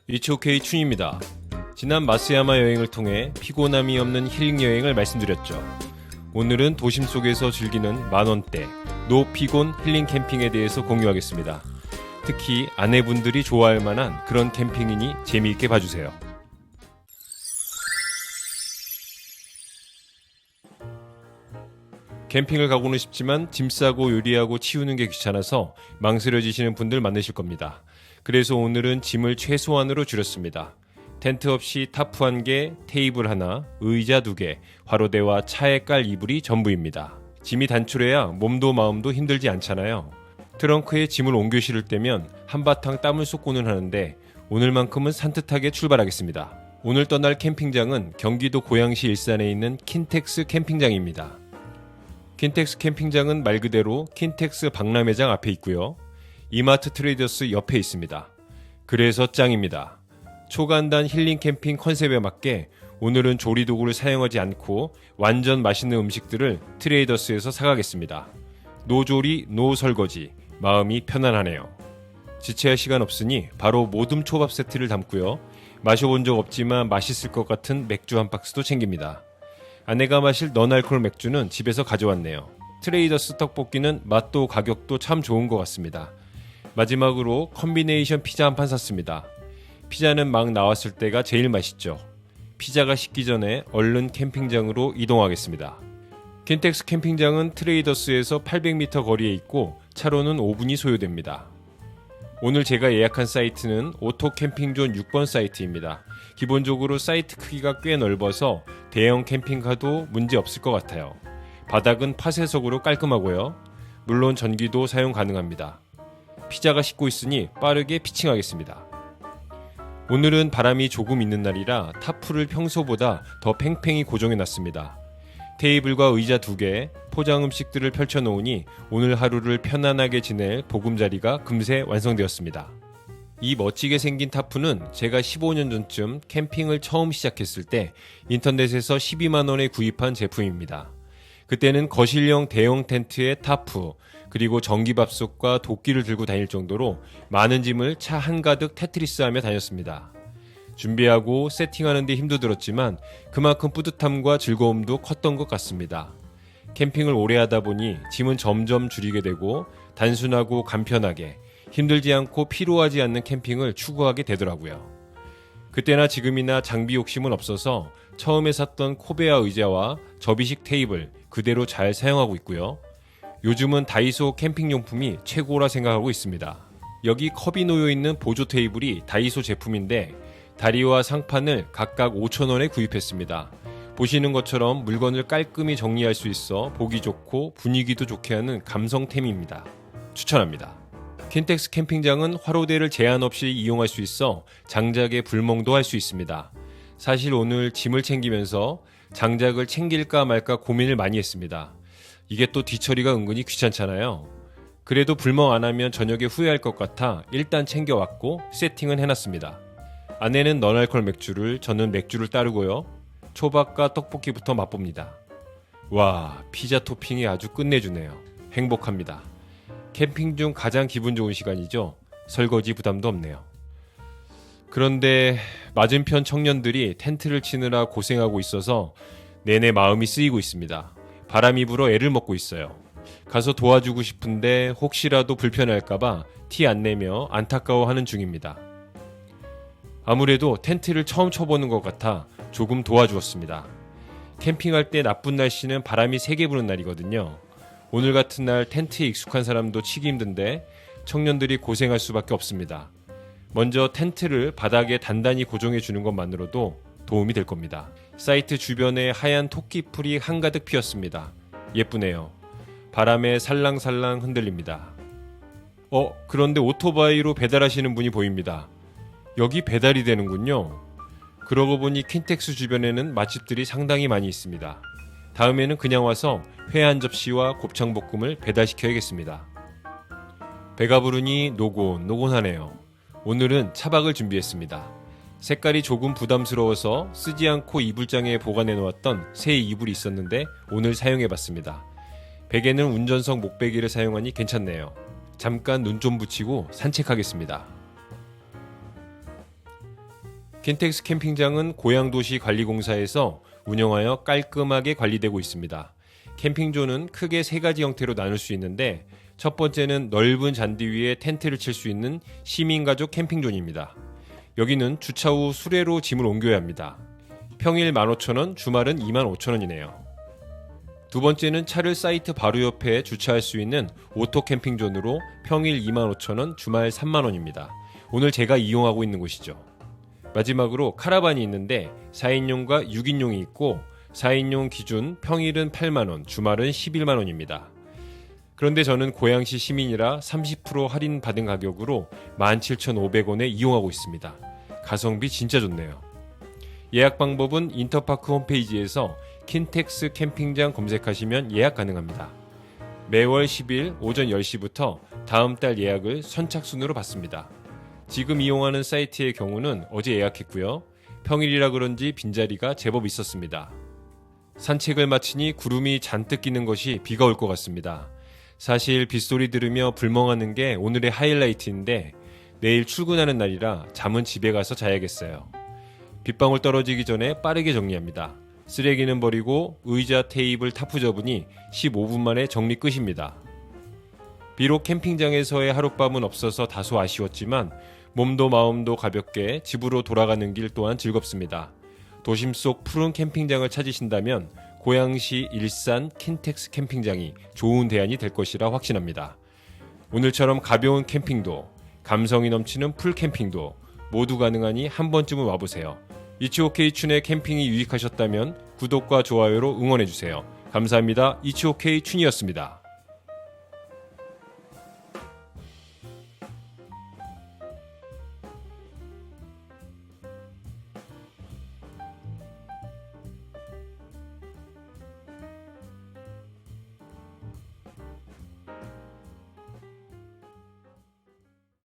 이츠오케이 춘입니다. 지난 마쓰야마 여행을 통해 피곤함이 없는 힐링 여행을 말씀드렸죠. 오늘은 도심 속에서 즐기는 만원대 노 피곤 힐링 캠핑에 대해서 공유하겠습니다. 특히 아내분들이 좋아할 만한 그런 캠핑이니 재미있게 봐주세요. 캠핑을 가고는 싶지만 짐 싸고 요리하고 치우는 게 귀찮아서 망설여지시는 분들 많으실 겁니다. 그래서 오늘은 짐을 최소한으로 줄였습니다. 텐트 없이 타프 1개, 테이블 하나, 의자 2개, 화로대와 차에 깔 이불이 전부입니다. 짐이 단촐해야 몸도 마음도 힘들지 않잖아요. 트렁크에 짐을 옮겨 실을 때면 한바탕 땀을 쏟고는 하는데 오늘만큼은 산뜻하게 출발하겠습니다. 오늘 떠날 캠핑장은 경기도 고양시 일산에 있는 킨텍스 캠핑장입니다. 킨텍스 캠핑장은 말 그대로 킨텍스 박람회장 앞에 있고요. 이마트 트레이더스 옆에 있습니다. 그래서 짱입니다. 초간단 힐링 캠핑 컨셉에 맞게 오늘은 조리도구를 사용하지 않고 완전 맛있는 음식들을 트레이더스에서 사가겠습니다. 노조리, 노설거지, 마음이 편안하네요. 지체할 시간 없으니 바로 모듬 초밥 세트를 담고요. 마셔본 적 없지만 맛있을 것 같은 맥주 한 박스도 챙깁니다. 아내가 마실 넌알콜 맥주는 집에서 가져왔네요. 트레이더스 떡볶이는 맛도 가격도 참 좋은 것 같습니다. 마지막으로 컴비네이션 피자 한 판 샀습니다. 피자는 막 나왔을 때가 제일 맛있죠. 피자가 식기 전에 얼른 캠핑장으로 이동하겠습니다. 킨텍스 캠핑장은 트레이더스에서 800m 거리에 있고 차로는 5분이 소요됩니다. 오늘 제가 예약한 사이트는 오토 캠핑존 6번 사이트입니다. 기본적으로 사이트 크기가 꽤 넓어서 대형 캠핑 가도 문제 없을 것 같아요. 바닥은 파쇄석으로 깔끔하고요. 물론 전기도 사용 가능합니다. 피자가 식고 있으니 빠르게 피칭하겠습니다. 오늘은 바람이 조금 있는 날이라 타프를 평소보다 더 팽팽히 고정해놨습니다. 테이블과 의자 2개, 포장 음식들을 펼쳐놓으니 오늘 하루를 편안하게 지낼 보금자리가 금세 완성되었습니다. 이 멋지게 생긴 타프는 제가 15년 전쯤 캠핑을 처음 시작했을 때 인터넷에서 12만원에 구입한 제품입니다. 그때는 거실형 대형 텐트에 타프, 그리고 전기밥솥과 도끼를 들고 다닐 정도로 많은 짐을 차 한가득 테트리스하며 다녔습니다. 준비하고 세팅하는 데 힘도 들었지만 그만큼 뿌듯함과 즐거움도 컸던 것 같습니다. 캠핑을 오래 하다 보니 짐은 점점 줄이게 되고 단순하고 간편하게 힘들지 않고 피로하지 않는 캠핑을 추구하게 되더라고요. 그때나 지금이나 장비 욕심은 없어서 처음에 샀던 코베아 의자와 접이식 테이블 그대로 잘 사용하고 있고요. 요즘은 다이소 캠핑용품이 최고라 생각하고 있습니다. 여기 컵이 놓여있는 보조 테이블이 다이소 제품인데 다리와 상판을 각각 5,000원에 구입했습니다. 보시는 것처럼 물건을 깔끔히 정리할 수 있어 보기 좋고 분위기도 좋게 하는 감성템입니다. 추천합니다. 킨텍스 캠핑장은 화로대를 제한 없이 이용할 수 있어 장작에 불멍도 할 수 있습니다. 사실 오늘 짐을 챙기면서 장작을 챙길까 말까 고민을 많이 했습니다. 이게 또 뒤처리가 은근히 귀찮잖아요. 그래도 불멍 안 하면 저녁에 후회할 것 같아 일단 챙겨왔고 세팅은 해놨습니다. 아내는 넌알콜 맥주를, 저는 맥주를 따르고요. 초밥과 떡볶이부터 맛봅니다. 와, 피자 토핑이 아주 끝내주네요. 행복합니다. 캠핑 중 가장 기분 좋은 시간이죠. 설거지 부담도 없네요. 그런데 맞은편 청년들이 텐트를 치느라 고생하고 있어서 내내 마음이 쓰이고 있습니다. 바람이 불어 애를 먹고 있어요. 가서 도와주고 싶은데 혹시라도 불편할까봐 티 안 내며 안타까워하는 중입니다. 아무래도 텐트를 처음 쳐보는 것 같아 조금 도와주었습니다. 캠핑할 때 나쁜 날씨는 바람이 세게 부는 날이거든요. 오늘 같은 날 텐트에 익숙한 사람도 치기 힘든데 청년들이 고생할 수밖에 없습니다. 먼저 텐트를 바닥에 단단히 고정해 주는 것만으로도 도움이 될 겁니다. 사이트 주변에 하얀 토끼풀이 한가득 피었습니다. 예쁘네요. 바람에 살랑살랑 흔들립니다. 그런데 오토바이로 배달하시는 분이 보입니다. 여기 배달이 되는군요. 그러고 보니 킨텍스 주변에는 맛집들이 상당히 많이 있습니다. 다음에는 그냥 와서 회 한 접시와 곱창볶음을 배달시켜야겠습니다. 배가 부르니 노곤노곤하네요. 오늘은 차박을 준비했습니다. 색깔이 조금 부담스러워서 쓰지 않고 이불장에 보관해 놓았던 새 이불이 있었는데 오늘 사용해봤습니다. 베개는 운전석 목베개를 사용하니 괜찮네요. 잠깐 눈 좀 붙이고 산책하겠습니다. 킨텍스 캠핑장은 고양도시관리공사에서 운영하여 깔끔하게 관리되고 있습니다. 캠핑존은 크게 세 가지 형태로 나눌 수 있는데 첫 번째는 넓은 잔디 위에 텐트를 칠 수 있는 시민가족 캠핑존입니다. 여기는 주차 후 수레로 짐을 옮겨야 합니다. 평일 15,000원, 주말은 25,000원이네요. 두 번째는 차를 사이트 바로 옆에 주차할 수 있는 오토 캠핑존으로 평일 25,000원, 주말 30,000원입니다. 오늘 제가 이용하고 있는 곳이죠. 마지막으로 카라반이 있는데 4인용과 6인용이 있고 4인용 기준 평일은 8만원, 주말은 11만원입니다. 그런데 저는 고양시 시민이라 30% 할인 받은 가격으로 17,500원에 이용하고 있습니다. 가성비 진짜 좋네요. 예약 방법은 인터파크 홈페이지에서 킨텍스 캠핑장 검색하시면 예약 가능합니다. 매월 10일 오전 10시부터 다음 달 예약을 선착순으로 받습니다. 지금 이용하는 사이트의 경우는 어제 예약했고요. 평일이라 그런지 빈자리가 제법 있었습니다. 산책을 마치니 구름이 잔뜩 끼는 것이 비가 올 것 같습니다. 사실 빗소리 들으며 불멍하는 게 오늘의 하이라이트인데 내일 출근하는 날이라 잠은 집에 가서 자야겠어요. 빗방울 떨어지기 전에 빠르게 정리합니다. 쓰레기는 버리고 의자, 테이블, 타프 접으니 15분 만에 정리 끝입니다. 비록 캠핑장에서의 하룻밤은 없어서 다소 아쉬웠지만 몸도 마음도 가볍게 집으로 돌아가는 길 또한 즐겁습니다. 도심 속 푸른 캠핑장을 찾으신다면 고양시 일산 킨텍스 캠핑장이 좋은 대안이 될 것이라 확신합니다. 오늘처럼 가벼운 캠핑도 감성이 넘치는 풀 캠핑도 모두 가능하니 한 번쯤은 와보세요. 이치오케이 춘의 캠핑이 유익하셨다면 구독과 좋아요로 응원해주세요. 감사합니다. 이치오케이 춘이었습니다.